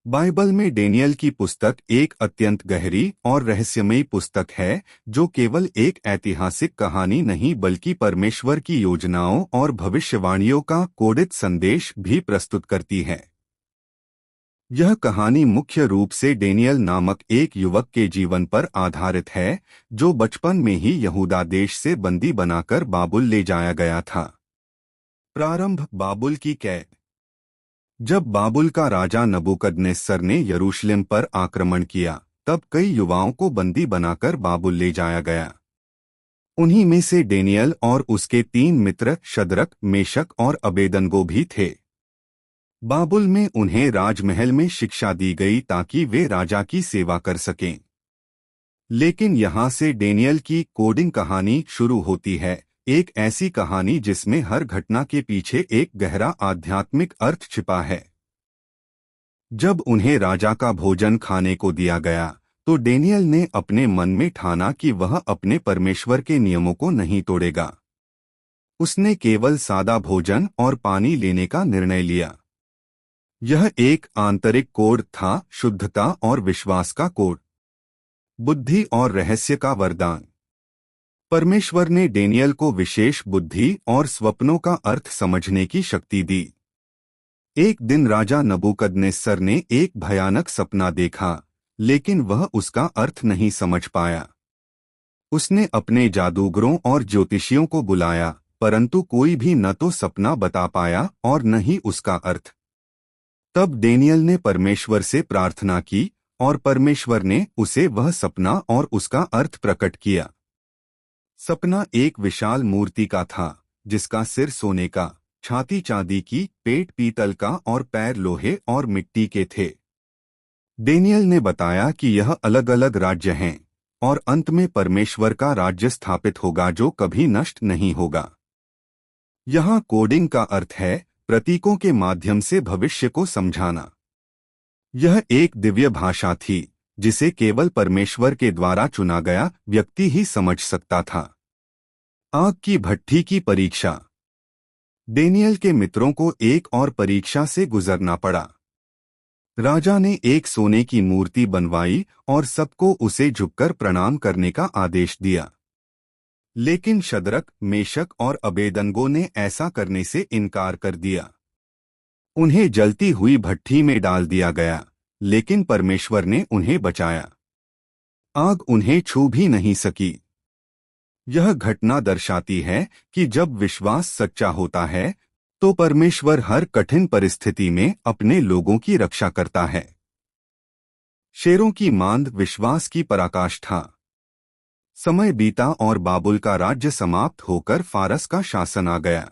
Bible में Daniel की पुस्तक एक अत्यंत गहरी और रहस्यमयी पुस्तक है जो केवल एक ऐतिहासिक कहानी नहीं बल्कि परमेश्वर की योजनाओं और भविष्यवाणियों का कोडित संदेश भी प्रस्तुत करती है। यह कहानी मुख्य रूप से डेनियल नामक एक युवक के जीवन पर आधारित है जो बचपन में ही यहूदा देश से बंदी बनाकर बाबुल ले जाया गया था। प्रारंभ बाबुल की कैद। जब बाबुल का राजा नबूकदनेस्सर ने यरूशलेम पर आक्रमण किया तब कई युवाओं को बंदी बनाकर बाबुल ले जाया गया। उन्हीं में से डेनियल और उसके 3 मित्र शद्रक, मेशक और अबेदनगो भी थे। बाबुल में उन्हें राजमहल में शिक्षा दी गई ताकि वे राजा की सेवा कर सकें। लेकिन यहाँ से डेनियल की कोडिंग कहानी शुरू होती है, एक ऐसी कहानी जिसमें हर घटना के पीछे एक गहरा आध्यात्मिक अर्थ छिपा है। जब उन्हें राजा का भोजन खाने को दिया गया तो डेनियल ने अपने मन में ठाना कि वह अपने परमेश्वर के नियमों को नहीं तोड़ेगा। उसने केवल सादा भोजन और पानी लेने का निर्णय लिया। यह एक आंतरिक कोड था, शुद्धता और विश्वास का कोड, बुद्धि और रहस्य का वरदान। परमेश्वर ने डेनियल को विशेष बुद्धि और स्वप्नों का अर्थ समझने की शक्ति दी। एक दिन राजा नबूकदनेस्सर ने एक भयानक सपना देखा, लेकिन वह उसका अर्थ नहीं समझ पाया। उसने अपने जादूगरों और ज्योतिषियों को बुलाया, परंतु कोई भी न तो सपना बता पाया और न ही उसका अर्थ। तब डेनियल ने परमेश्वर से प्रार्थना की और परमेश्वर ने उसे वह सपना और उसका अर्थ प्रकट किया। सपना एक विशाल मूर्ति का था जिसका सिर सोने का, छाती चांदी की, पेट पीतल का और पैर लोहे और मिट्टी के थे। डेनियल ने बताया कि यह अलग अलग राज्य हैं और अंत में परमेश्वर का राज्य स्थापित होगा जो कभी नष्ट नहीं होगा। यहाँ कोडिंग का अर्थ है प्रतीकों के माध्यम से भविष्य को समझाना। यह एक दिव्य भाषा थी जिसे केवल परमेश्वर के द्वारा चुना गया व्यक्ति ही समझ सकता था। आग की भट्ठी की परीक्षा। डेनियल के मित्रों को एक और परीक्षा से गुजरना पड़ा। राजा ने एक सोने की मूर्ति बनवाई और सबको उसे झुककर प्रणाम करने का आदेश दिया। लेकिन शद्रक, मेशक और अबेदनगो ने ऐसा करने से इनकार कर दिया। उन्हें जलती हुई भट्ठी में डाल दिया गया, लेकिन परमेश्वर ने उन्हें बचाया। आग उन्हें छू भी नहीं सकी। यह घटना दर्शाती है कि जब विश्वास सच्चा होता है तो परमेश्वर हर कठिन परिस्थिति में अपने लोगों की रक्षा करता है। शेरों की मांद विश्वास की पराकाष्ठा। समय बीता और बाबुल का राज्य समाप्त होकर फारस का शासन आ गया।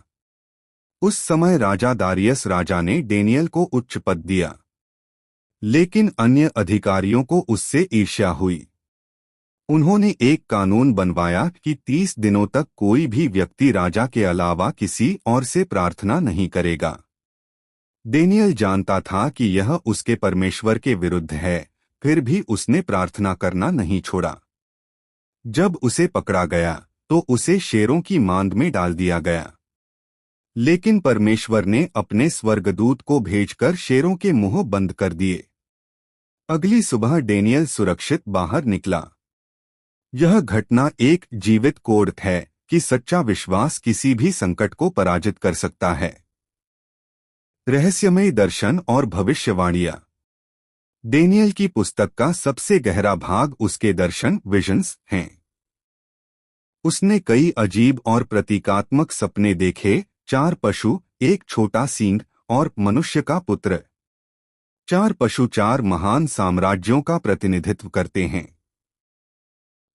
उस समय राजा दारियस राजा ने डेनियल को उच्च पद दिया, लेकिन अन्य अधिकारियों को उससे ईर्ष्या हुई। उन्होंने एक कानून बनवाया कि 30 दिनों तक कोई भी व्यक्ति राजा के अलावा किसी और से प्रार्थना नहीं करेगा। डेनियल जानता था कि यह उसके परमेश्वर के विरुद्ध है, फिर भी उसने प्रार्थना करना नहीं छोड़ा। जब उसे पकड़ा गया तो उसे शेरों की मांद में डाल दिया गया, लेकिन परमेश्वर ने अपने स्वर्गदूत को भेजकर शेरों के मुंह बंद कर दिए। अगली सुबह डेनियल सुरक्षित बाहर निकला। यह घटना एक जीवित कोड है कि सच्चा विश्वास किसी भी संकट को पराजित कर सकता है। रहस्यमय दर्शन और भविष्यवाणियां। डेनियल की पुस्तक का सबसे गहरा भाग उसके दर्शन, विजन्स हैं। उसने कई अजीब और प्रतीकात्मक सपने देखे। 4 पशु, एक छोटा सींग और मनुष्य का पुत्र। 4 पशु 4 महान साम्राज्यों का प्रतिनिधित्व करते हैं।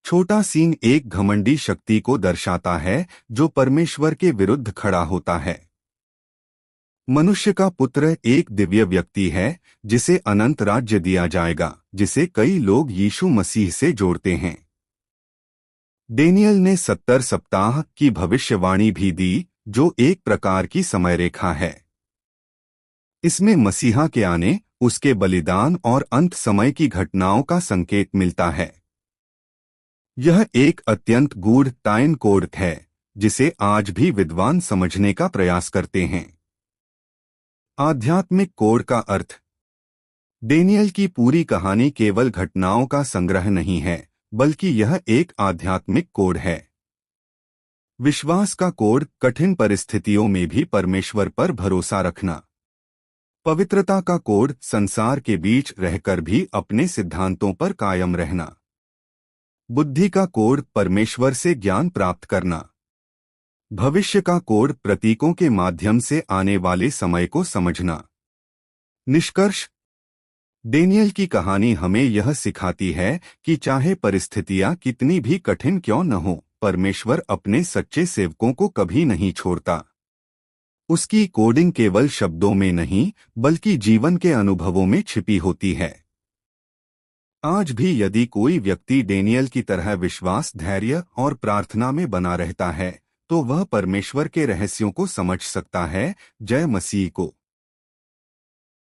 छोटा सींग एक घमंडी शक्ति को दर्शाता है जो परमेश्वर के विरुद्ध खड़ा होता है। मनुष्य का पुत्र एक दिव्य व्यक्ति है जिसे अनंत राज्य दिया जाएगा, जिसे कई लोग यीशु मसीह से जोड़ते हैं। डेनियल ने 70 सप्ताह की भविष्यवाणी भी दी जो एक प्रकार की समयरेखा है। इसमें मसीहा के आने, उसके बलिदान और अंत समय की घटनाओं का संकेत मिलता है। यह एक अत्यंत गूढ़ टाइम कोड है जिसे आज भी विद्वान समझने का प्रयास करते हैं। आध्यात्मिक कोड का अर्थ। डेनियल की पूरी कहानी केवल घटनाओं का संग्रह नहीं है, बल्कि यह एक आध्यात्मिक कोड है। विश्वास का कोड, कठिन परिस्थितियों में भी परमेश्वर पर भरोसा रखना। पवित्रता का कोड, संसार के बीच रहकर भी अपने सिद्धांतों पर कायम रहना। बुद्धि का कोड, परमेश्वर से ज्ञान प्राप्त करना। भविष्य का कोड, प्रतीकों के माध्यम से आने वाले समय को समझना। निष्कर्ष, डेनियल की कहानी हमें यह सिखाती है कि चाहे परिस्थितियां कितनी भी कठिन क्यों न हो, परमेश्वर अपने सच्चे सेवकों को कभी नहीं छोड़ता। उसकी कोडिंग केवल शब्दों में नहीं, बल्कि जीवन के अनुभवों में छिपी होती है। आज भी यदि कोई व्यक्ति डेनियल की तरह विश्वास, धैर्य और प्रार्थना में बना रहता है, तो वह परमेश्वर के रहस्यों को समझ सकता है। जय मसीह को।